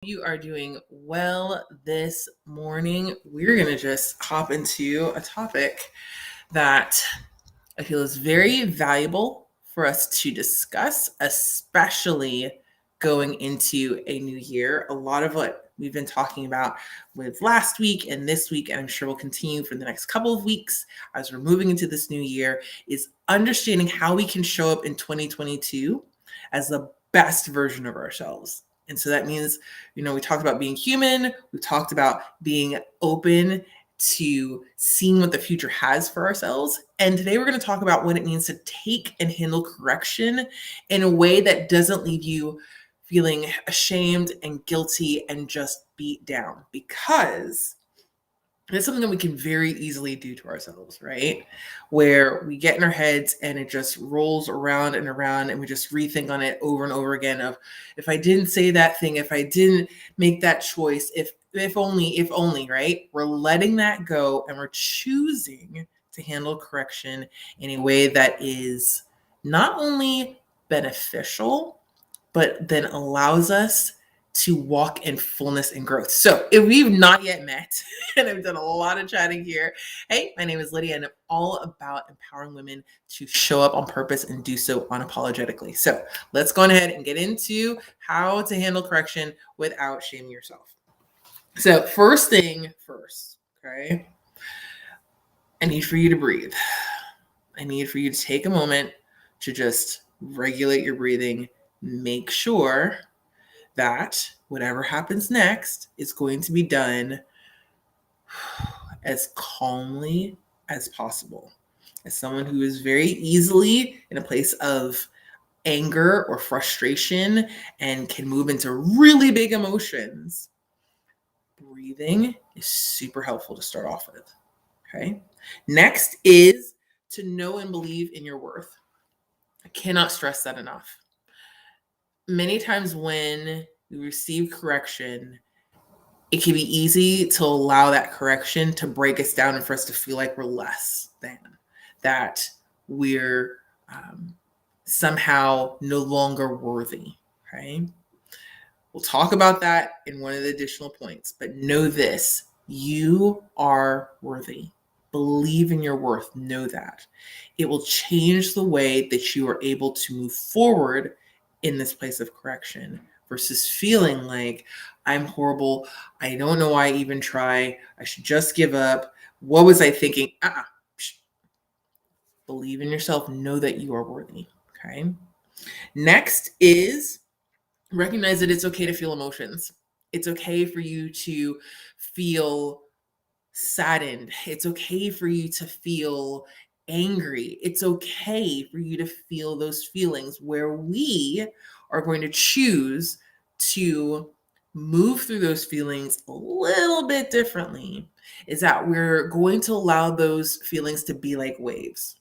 You are doing well this morning. We're going to just hop into a topic that I feel is very valuable for us to discuss, especially going into a new year. A lot of what we've been talking about with last week and this week, and I'm sure will continue for the next couple of weeks as we're moving into this new year, is understanding how we can show up in 2022 as the best version of ourselves. And so that means, we talked about being human, we talked about being open to seeing what the future has for ourselves. And today we're going to talk about what it means to take and handle correction in a way that doesn't leave you feeling ashamed and guilty and just beat down, because it's something that we can very easily do to ourselves, right? Where we get in our heads and it just rolls around and around, and we just rethink on it over and over again of, if I didn't say that thing, if I didn't make that choice, if only, right? We're letting that go and we're choosing to handle correction in a way that is not only beneficial, but then allows us to walk in fullness and growth. So if we've not yet met, and I've done a lot of chatting here, hey, my name is Lydia, and I'm all about empowering women to show up on purpose and do so unapologetically. So let's go ahead and get into how to handle correction without shaming yourself. So first thing first, okay? I need for you to breathe. I need for you to take a moment to just regulate your breathing. Make sure that whatever happens next is going to be done as calmly as possible. As someone who is very easily in a place of anger or frustration and can move into really big emotions, breathing is super helpful to start off with. Okay. Next is to know and believe in your worth. I cannot stress that enough. Many times when we receive correction, it can be easy to allow that correction to break us down and for us to feel like we're less than, that we're somehow no longer worthy, right? We'll talk about that in one of the additional points, but know this: you are worthy. Believe in your worth. Know that. It will change the way that you are able to move forward in this place of correction versus feeling like, I'm horrible. I don't know why I even try. I should just give up. What was I thinking? Believe in yourself. Know that you are worthy. Okay. Next is recognize that it's okay to feel emotions. It's okay for you to feel saddened. It's okay for you to feel angry. It's okay for you to feel those feelings. Where we are going to choose to move through those feelings a little bit differently is that we're going to allow those feelings to be like waves.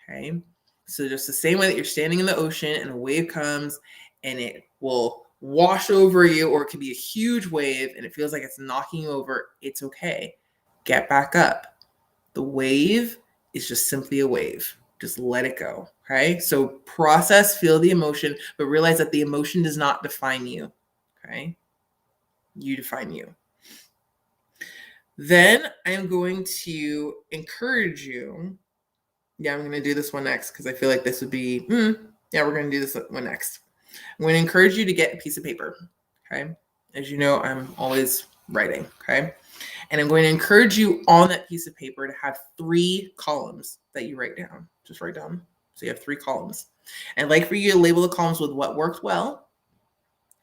Okay. So just the same way that you're standing in the ocean and a wave comes and it will wash over you, or it could be a huge wave and it feels like it's knocking you over, it's okay. Get back up. The wave is just simply a wave. Just let it go. Okay. So process, feel the emotion, but realize that the emotion does not define you. Okay. You define you. Then I'm going to encourage you. Yeah, I'm going to do this one next because I feel like this would be, we're going to do this one next. I'm going to encourage you to get a piece of paper. Okay. As you know, I'm always writing. Okay. And I'm going to encourage you on that piece of paper to have 3 columns that you write down. Just write down. So you have 3 columns. And I'd like for you to label the columns with what worked well,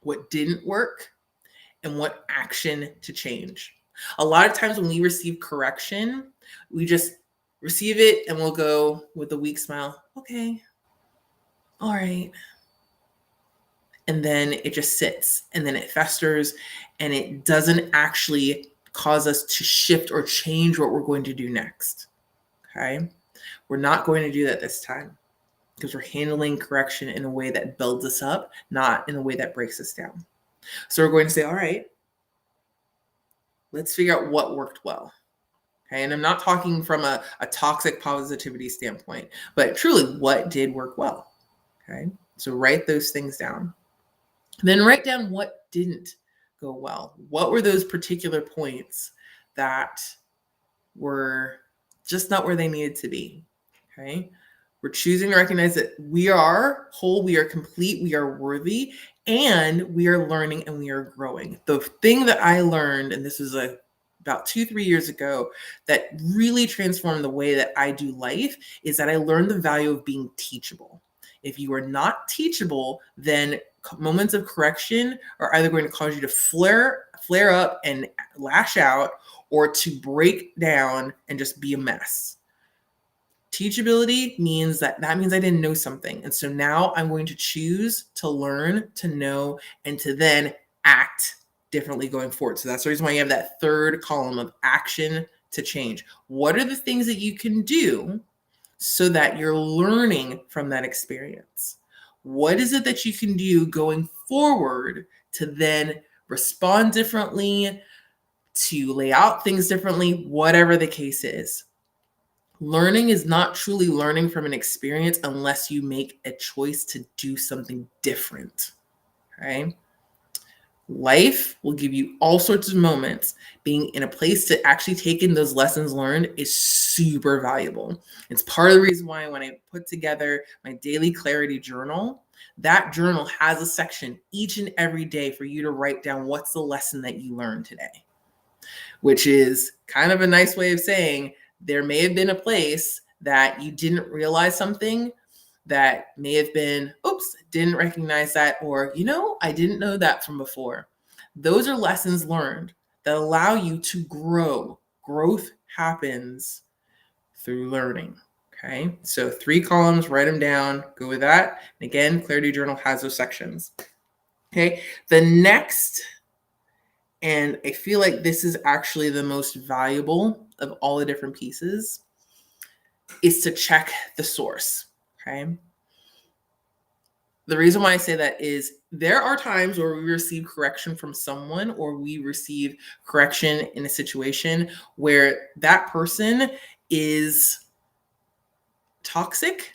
what didn't work, and what action to change. A lot of times when we receive correction, we just receive it and we'll go with a weak smile. Okay. All right. And then it just sits and then it festers and it doesn't actually cause us to shift or change what we're going to do next. Okay. We're not going to do that this time because we're handling correction in a way that builds us up, not in a way that breaks us down. So we're going to say, all right, let's figure out what worked well. Okay. And I'm not talking from a toxic positivity standpoint, but truly what did work well. Okay. So write those things down. Then write down what didn't go well? What were those particular points that were just not where they needed to be? Okay. We're choosing to recognize that we are whole, we are complete, we are worthy, and we are learning and we are growing. The thing that I learned, and this was about 2-3 years ago, that really transformed the way that I do life, is that I learned the value of being teachable. If you are not teachable, then moments of correction are either going to cause you to flare up and lash out, or to break down and just be a mess. Teachability means that means I didn't know something. And so now I'm going to choose to learn, to know, and to then act differently going forward. So that's the reason why you have that third column of action to change. What are the things that you can do so that you're learning from that experience? What is it that you can do going forward to then respond differently, to lay out things differently, whatever the case is? Learning is not truly learning from an experience unless you make a choice to do something different. Okay? Life will give you all sorts of moments. Being in a place to actually take in those lessons learned is super valuable. It's part of the reason why when I put together my daily clarity journal, that journal has a section each and every day for you to write down what's the lesson that you learned today, which is kind of a nice way of saying there may have been a place that you didn't realize something, that may have been, oops, didn't recognize that, or, I didn't know that from before. Those are lessons learned that allow you to grow. Growth happens through learning. Okay, so 3 columns, write them down, go with that. And again, Clarity Journal has those sections. Okay, the next, and I feel like this is actually the most valuable of all the different pieces, is to check the source. Okay. The reason why I say that is there are times where we receive correction from someone, or we receive correction in a situation where that person is toxic,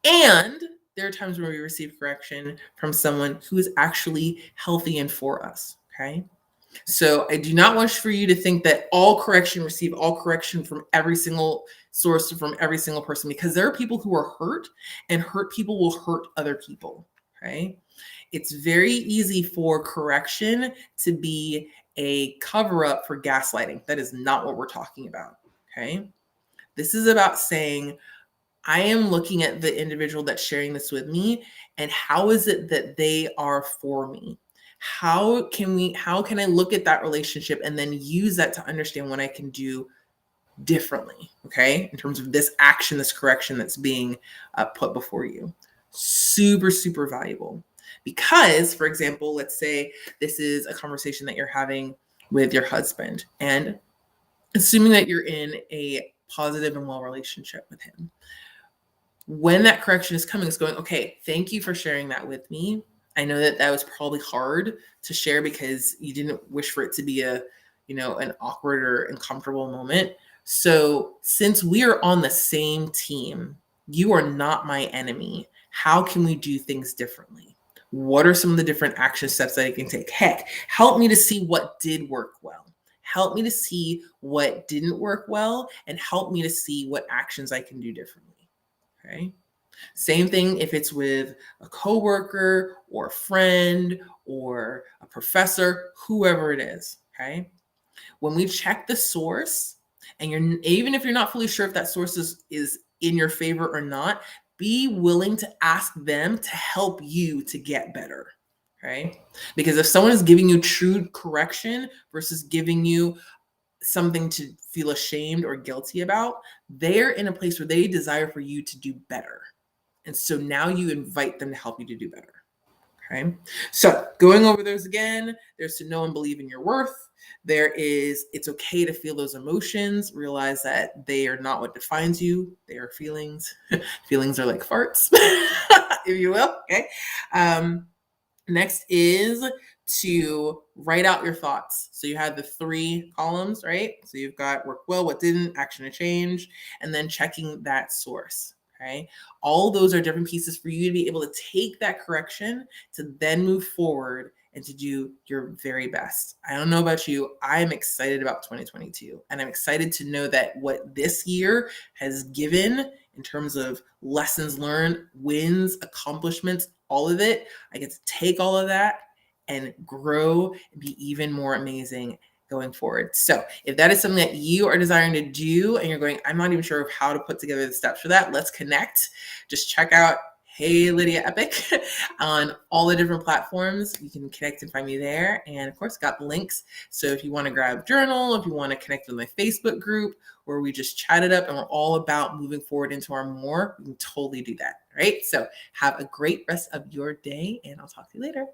and there are times where we receive correction from someone who is actually healthy and for us. Okay. So I do not wish for you to think that receive all correction from every single source, from every single person, because there are people who are hurt, and hurt people will hurt other people. Okay. It's very easy for correction to be a cover up for gaslighting. That is not what we're talking about. Okay. This is about saying, I am looking at the individual that's sharing this with me, and how is it that they are for me? How can I look at that relationship and then use that to understand what I can do differently, okay? In terms of this action, this correction that's being put before you. Super, super valuable. Because, for example, let's say this is a conversation that you're having with your husband, and assuming that you're in a positive and well relationship with him. When that correction is coming, it's going, okay, thank you for sharing that with me. I know that was probably hard to share because you didn't wish for it to be an awkward or uncomfortable moment. So since we are on the same team, you are not my enemy. How can we do things differently? What are some of the different action steps that I can take? Heck, help me to see what did work well. Help me to see what didn't work well, and help me to see what actions I can do differently. Okay. Same thing if it's with a coworker or a friend or a professor, whoever it is. Okay. When we check the source, and even if you're not fully sure if that source is in your favor or not, be willing to ask them to help you to get better. Okay. Because if someone is giving you true correction versus giving you something to feel ashamed or guilty about, they're in a place where they desire for you to do better. And so now you invite them to help you to do better. Okay. So going over those again, there's to know and believe in your worth. There is, it's okay to feel those emotions. Realize that they are not what defines you. They are feelings. Feelings are like farts, if you will. Okay. Next is to write out your thoughts. So you have the 3 columns, right? So you've got work well, what didn't, action to change, and then checking that source. Okay. All those are different pieces for you to be able to take that correction to then move forward and to do your very best. I don't know about you. I'm excited about 2022, and I'm excited to know that what this year has given in terms of lessons learned, wins, accomplishments, all of it, I get to take all of that and grow and be even more amazing going forward. So if that is something that you are desiring to do and you're going, I'm not even sure of how to put together the steps for that, let's connect. Just check out Hey Lydia Epic on all the different platforms. You can connect and find me there. And of course, got the links. So if you want to grab a journal, if you want to connect with my Facebook group where we just chat it up and we're all about moving forward into our more, we can totally do that. Right. So have a great rest of your day and I'll talk to you later.